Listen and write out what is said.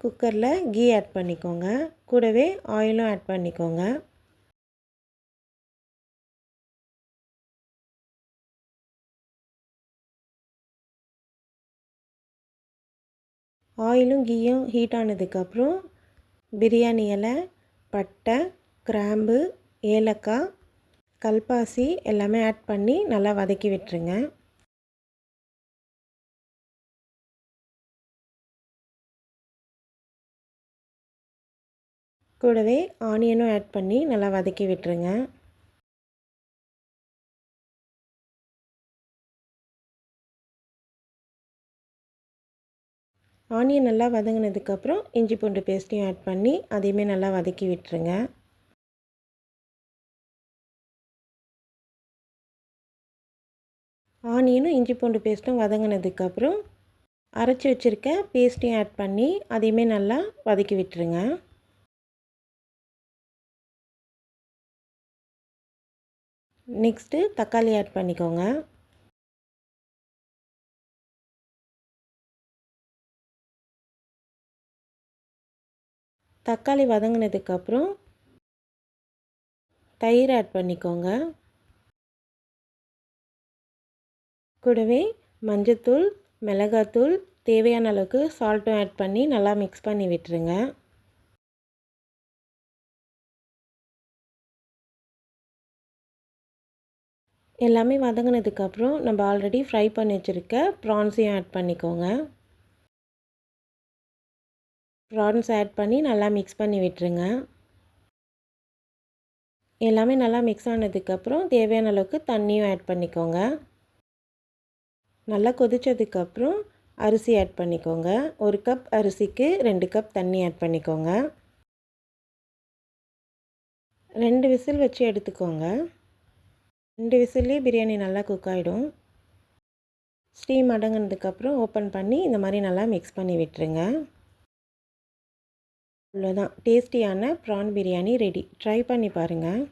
குக்கரில் key add பண்ணிக்கோங்க. கூடவே ஆயிலும் ஆட் பண்ணிக்கோங்க. ஆயிலும் கீயும் ஹீட் ஆனதுக்கப்புறம் பிரியாணி இலை, பட்டை, கிராம்பு, ஏலக்காய், கல்பாசி எல்லாமே ஆட் பண்ணி நல்லா வதக்கி விட்டுருங்க. கூடவே ஆனியனும் ஆட் பண்ணி நல்லா வதக்கி விட்டுருங்க. ஆனியன் நல்லா வதங்கினதுக்கப்புறம் இஞ்சி பூண்டு பேஸ்ட்டையும் ஆட் பண்ணி அதையுமே நல்லா வதக்கி விட்டுருங்க. ஆனியனும் இஞ்சி பூண்டு பேஸ்ட்டும் வதங்கினதுக்கப்புறம் அரைச்சி வச்சுருக்க பேஸ்ட்டையும் ஆட் பண்ணி அதையுமே நல்லா வதக்கி விட்டுருங்க. நெக்ஸ்ட்டு தக்காளி ஆட் பண்ணிக்கோங்க. தக்காளி வதங்கினதுக்கப்புறம் தயிர் ஆட் பண்ணிக்கோங்க. கூடவே மஞ்சத்தூள், மிளகாத்தூள், தேவையான அளவுக்கு சால்ட்டும் ஆட் பண்ணி நல்லா மிக்ஸ் பண்ணி விட்டுருங்க. எல்லாமே வதங்கினதுக்கப்புறம் நம்ம ஆல்ரெடி ஃப்ரை பண்ணி வச்சுருக்க ப்ரான்ஸையும் ஆட் பண்ணிக்கோங்க. ப்ரான்ஸ் ஆட் பண்ணி நல்லா மிக்ஸ் பண்ணி விட்டுருங்க. எல்லாமே நல்லா மிக்ஸ் ஆனதுக்கப்புறம் தேவையான அளவுக்கு தண்ணியும் ஆட் பண்ணிக்கோங்க. நல்லா கொதித்ததுக்கப்புறம் அரிசி ஆட் பண்ணிக்கோங்க. 1 கப் அரிசிக்கு 2 கப் தண்ணி ஆட் பண்ணிக்கோங்க. 2 விசில் வச்சு எடுத்துக்கோங்க. 2 விசில்லே பிரியாணி நல்லா குக் ஆகிடும். ஸ்டீம் அடங்கினதுக்கப்புறம் ஓப்பன் பண்ணி இந்த மாதிரி நல்லா மிக்ஸ் பண்ணி விட்டுருங்க. அவ்வளோதான், டேஸ்டியான ப்ரான் பிரியாணி ரெடி. ட்ரை பண்ணி பாருங்கள்.